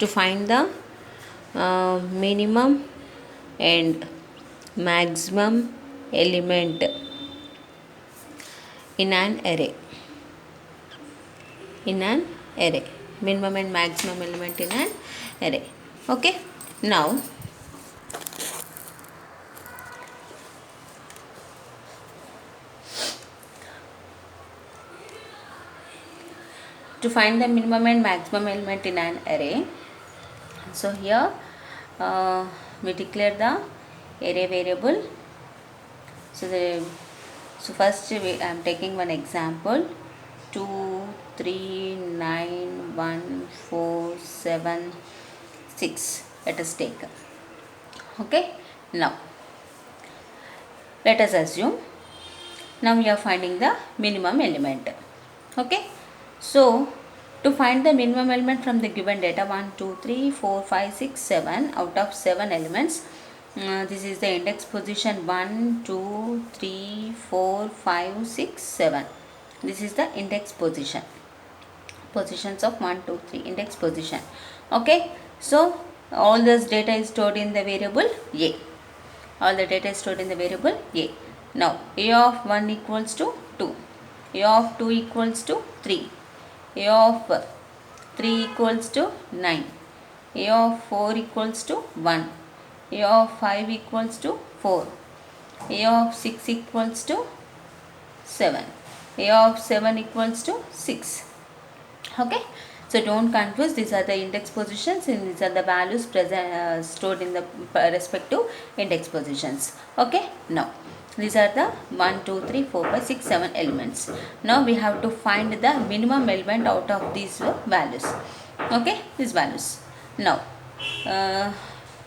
to find the minimum and maximum element in an array. In an array, minimum and maximum element in an array. Okay, now to find the minimum and maximum element in an array, so here we declare the array variable. So first I am taking one example: 2 3 9 1 4 7 6. Let us take. Okay, now let us assume now we are finding the minimum element. Okay, so to find the minimum element from the given data 1 2 3 4 5 6 7, out of 7 elements, this is the index position 1 2 3 4 5 6 7. This is the index position, positions of 1 2 3, index position. Okay, so all this data is stored in the variable a. All the data is stored in the variable a. Now a of 1 equals to 2, a of 2 equals to 3, a of 3 equals to 9, a of 4 equals to 1, a of 5 equals to 4, a of 6 equals to 7, a of 7 equals to 6. Okay, so don't confuse, these are the index positions and these are the values present stored in the respective index positions. Okay, now these are the 1 2 3 4 5 6 7 elements. Now we have to find the minimum element out of these values. Okay, these values. Now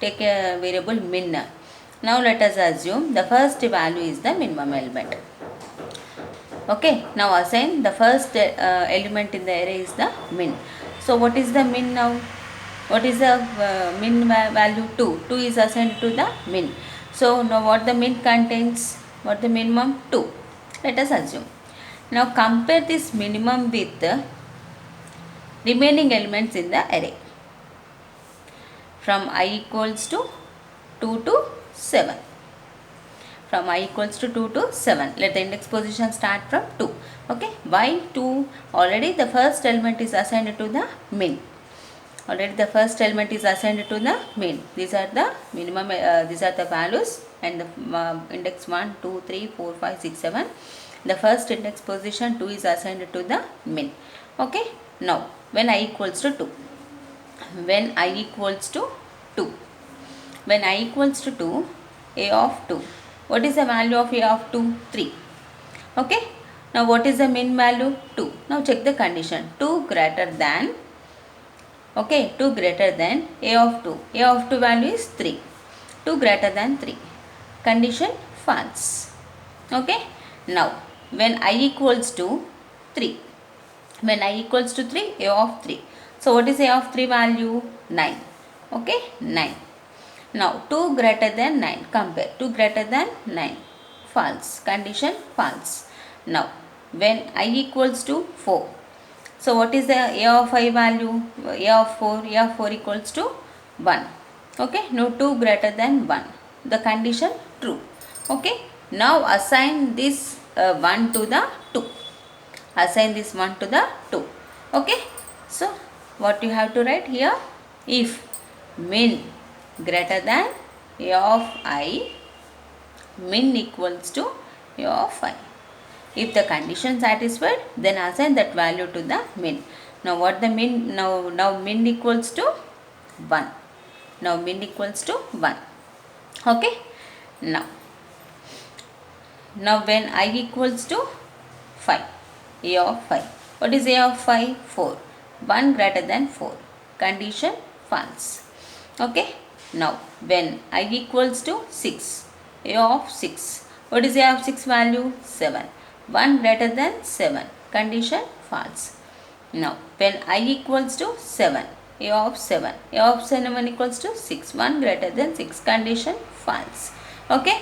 take a variable min. Now let us assume the first value is the minimum element. Okay, now assign the first element in the array is the min. So what is the min now? What is the min value? 2. 2 is assigned to the min. So now what the min contains? What the minimum? 2. Let us assume. Now compare this minimum with the remaining elements in the array from I equals to 2 to 7. From I equals to 2 to 7. Let the index position start from 2. Okay, why 2? Already the first element is assigned to the min. Already the first element is assigned to the min. These are the minimum, these are the values, and the index 1 2 3 4 5 6 7. The first index position 2 is assigned to the min. Okay, now when I equals to 2, when I equals to 2, when I equals to 2, a of 2, what is the value of a of 2? 3. Okay, now what is the min value? 2. Now check the condition, 2 greater than, okay, 2 greater than a of 2. A of 2 value is 3. 2 greater than 3. Condition false. Okay, now when I equals to 3, when I equals to 3, a of 3. So what is a of 3 value? 9. Okay, 9. Now 2 greater than 9, compare, 2 greater than 9, false, condition false. Now when I equals to 4, so what is the a of I value? A of 4, a of 4 equals to 1. Okay, now 2 greater than 1, the condition true. Okay, now assign this 1 to the 2, assign this 1 to the 2. Okay, so what you have to write here? If min greater than a of I, min equals to a of I. If the condition satisfied, then assign that value to the min. Now what the min, now min equals to 1. Now min equals to 1. Okay, now when I equals to 5, a of 5. What is a of 5? 4. 1 greater than 4. Condition false. Okay, now when I equals to 6, a of 6. What is a of 6 value? 7. 1 greater than 7. Condition false. Now when I equals to 7, a of 7. A of 7 equals to 6. 1 greater than 6. Condition false. Okay,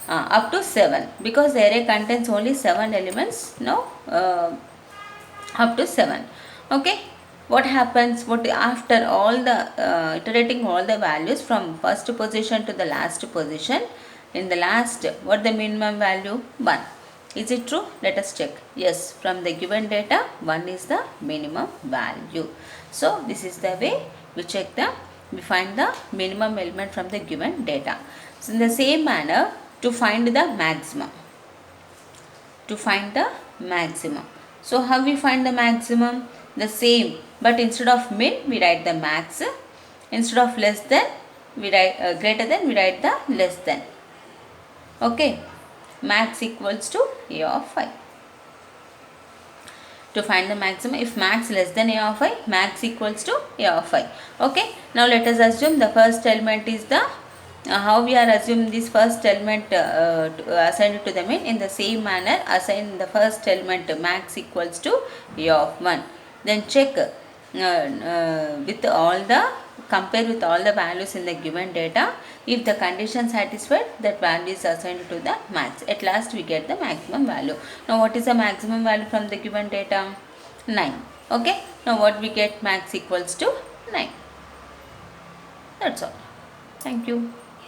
up to 7, because the array contains only 7 elements. Now up to 7. Okay, what happens, what after all the iterating all the values from first position to the last position, in the last, what the minimum value? 1. Is it true? Let us check. Yes, from the given data 1 is the minimum value. So this is the way we check the, we find the minimum element from the given data. So in the same manner, to find the maximum, so how we find the maximum? The same, but instead of min we write the max, instead of less than we write greater than, we write the less than. Okay, max equals to a of I. To find the maximum, if max less than a of I, max equals to a of I. Okay, now let us assume the first element is the how we are assuming this first element assigned to the min. In the same manner, assign the first element max equals to a of 1. Then check with all the, compare with all the values in the given data. If the condition satisfied, that value is assigned to the max. At last we get the maximum value. Now what is the maximum value from the given data? 9. Okay, now what we get? Max equals to 9. That's all. Thank you.